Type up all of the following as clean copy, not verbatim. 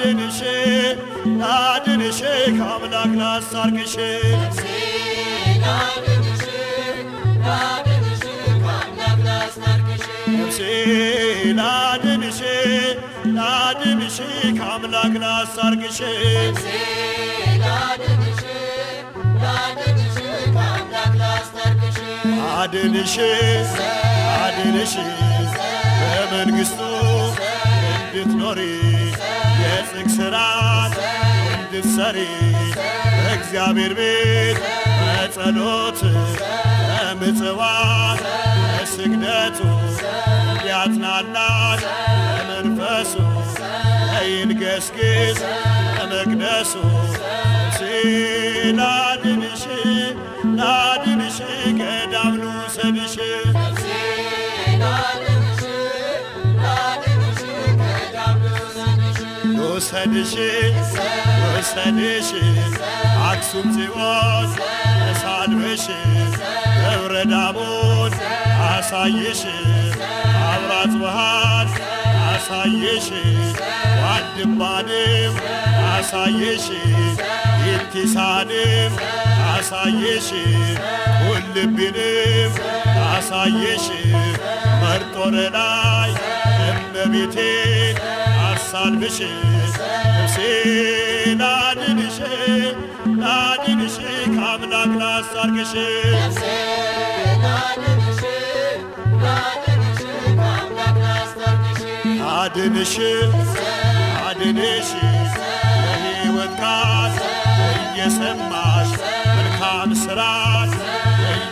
نفسي نادنشي كاملاك لاستاركشي نفسي نادنشي كاملاك لاستاركشي نفسي نادنشي كاملاك لاستاركشي نفسي نادنشي كاملاك لاستاركشي عادنشي بمنقستو እንድትኖሪ የጽድቅ ሥራን እንድትሰሪ በእግዚአብሔር ቤት በጸሎት በምጽዋት በስግደቱ እንዲያጽናናሽ በመንፈሱ ይንገስግስ በመቅደሱ ናድንሽ ገዳም ልውሰድሽ ወሰድሽ አክሱም ጽዮን እሳድበሽ ደብረ ዳሞን አሳየሽ አብራት ባህር አሳየሽ ዋድባንም አሳየሽ ኢንቲሳንም አሳየሽ ሁልብንም አሳየሽ መርጦረ ላይ እመቤቴን አሳልብሽ ነፍሴ ናድንሽ ከአምላክ ላስታርቅሽ ነፍሴ ናድንሽ ከአምላክ ላስታርቅሽ አድንሽ የሕይወት ቃል እየሰማሽ መልካም ሥራን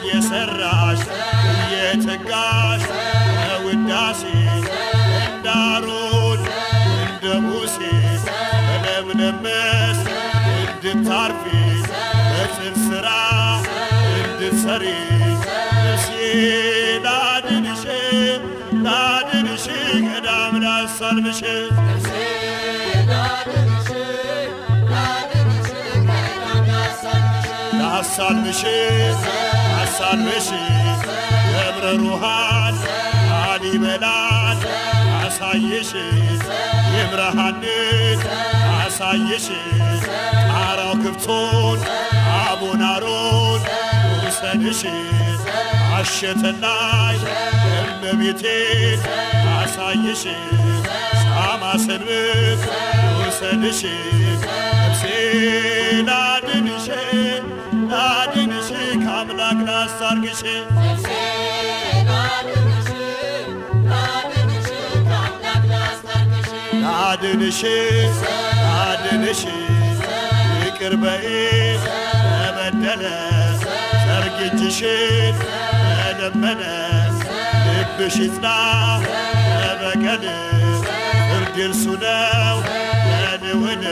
እየሠራሽ እየተጋሽ በውዳሴ እንዳሮን እንደ ሙሴ በለምለም እንድታርፊ በጽድቅ ሥራ እንድትሰሪ ነፍሴ ናድንሽ ገዳም ላሳልምሽ ነፍሴ ናድንሽ ገዳም ላሳልምሽ ደብረ ሩሃን ላሊበላን አሳየሽ የብርሃንን አሳየሽ ጣራው ክፍቶን አቡናሮን ውሰድሽ አሸተላይ እመቤቴን አሳየሽ ሳማ ሰንበት ውሰድሽ ነፍሴ ናድንሽ ከአምላክ ላስታርቅሽ ናድንሽ ይቅር በይኝ ለበደለ ዘርጊ እጅሽን ለለመነ ልብሽ ይጽና ለበቀል ፍርድ እርሱ ነው ለንውን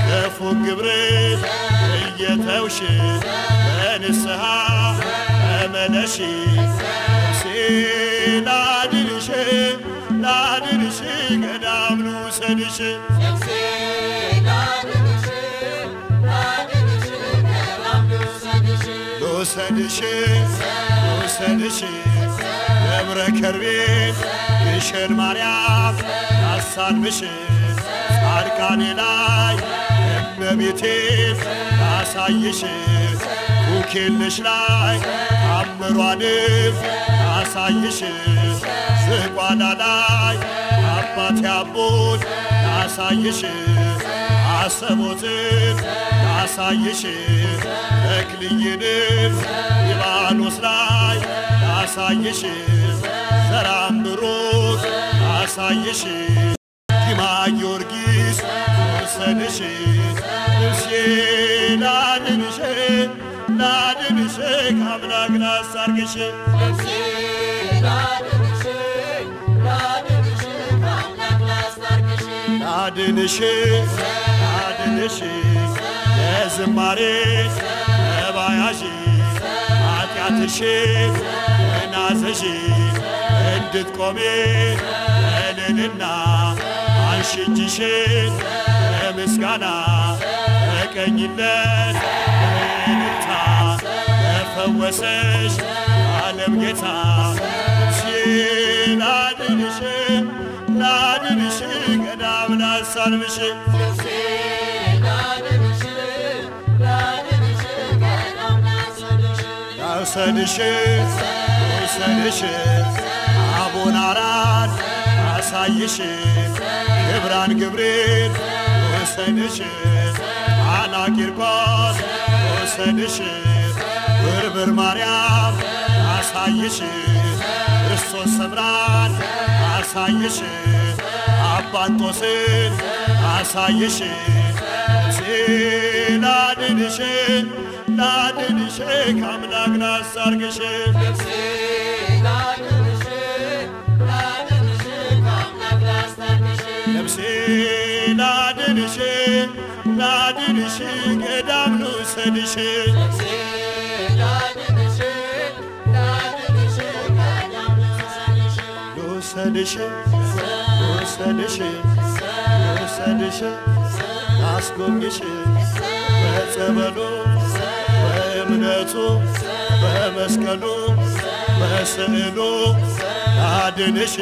ክፉ ግብርን እየተውሽ በንስሐ ተመለሺ ነፍሴ ናድንሽ ገዳም ልውሰድሽ ነፍሴ ናድንሽ ገዳም ልውሰድሽ ደብረ ከርቤን ግሸን ማርያም ላሳልምሽ ጻድቃኔ ላይ እመቤቴን ላሳይሽ ኩኪልሽ ላይ አምሯንም ላሳይሽ ዝቋላ ላይ አባቴ አቦን ላሳይሽ አሰቦትን ላሳይሽ ተክልይንም ሊባኖስ ላይ ላሳይሽ ዘራምብሩክ ላሳይሽ ዲማ ጊዮርጊስ ወሰድሽ ነፍሴ ናድንሽ ከአምላክ ላስታርቅሽ ነፍሴ ናድንሽ ከአምላክ ላስታርቅሽ ናድንሽ ላድንሽ የዝማሬ ነባያዥ ኃጢአትሽን እናዘዥ እንድትቆሜ እልልና አንሺ እጅሽን በምስጋና ተቀኝለት በእልልታ ተፈወሰሽ ዓለም ጌታ ላድንሽ ላድንሽ ገዳም ላሳልምሽ ያውሰድሽ ውሰድሽ አቡናራን አሳይሽ ክብራን ግብሬን ውሰድሽ አና ቂርቆስ ውሰድሽ ብርብር ማርያም አሳይሽ ክርስቶስ ሰምራን አሳይሽ አባንጦስን አሳይሽ ላድንሽ ላድንሽ ከአምላክ ላሳርግሽ ነፍሴ ላድንሽ ላድንሽ ገዳም ልውሰድሽ ልውሰድሽ ልውሰድሽ ልውሰድሽ ላስጎብኝሽ በጸበሉ በእምነቱ በመስቀሉ በስዕሉ አድንሽ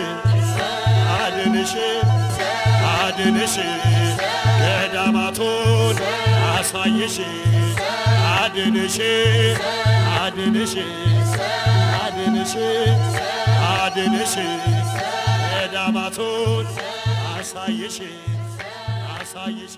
አድንሽ አድንሽ ገዳማቱን አሳይሽ አድንሽ አድንሽ አድንሽ አድንሽ ገዳማቱን አሳይሽ አሳይሽ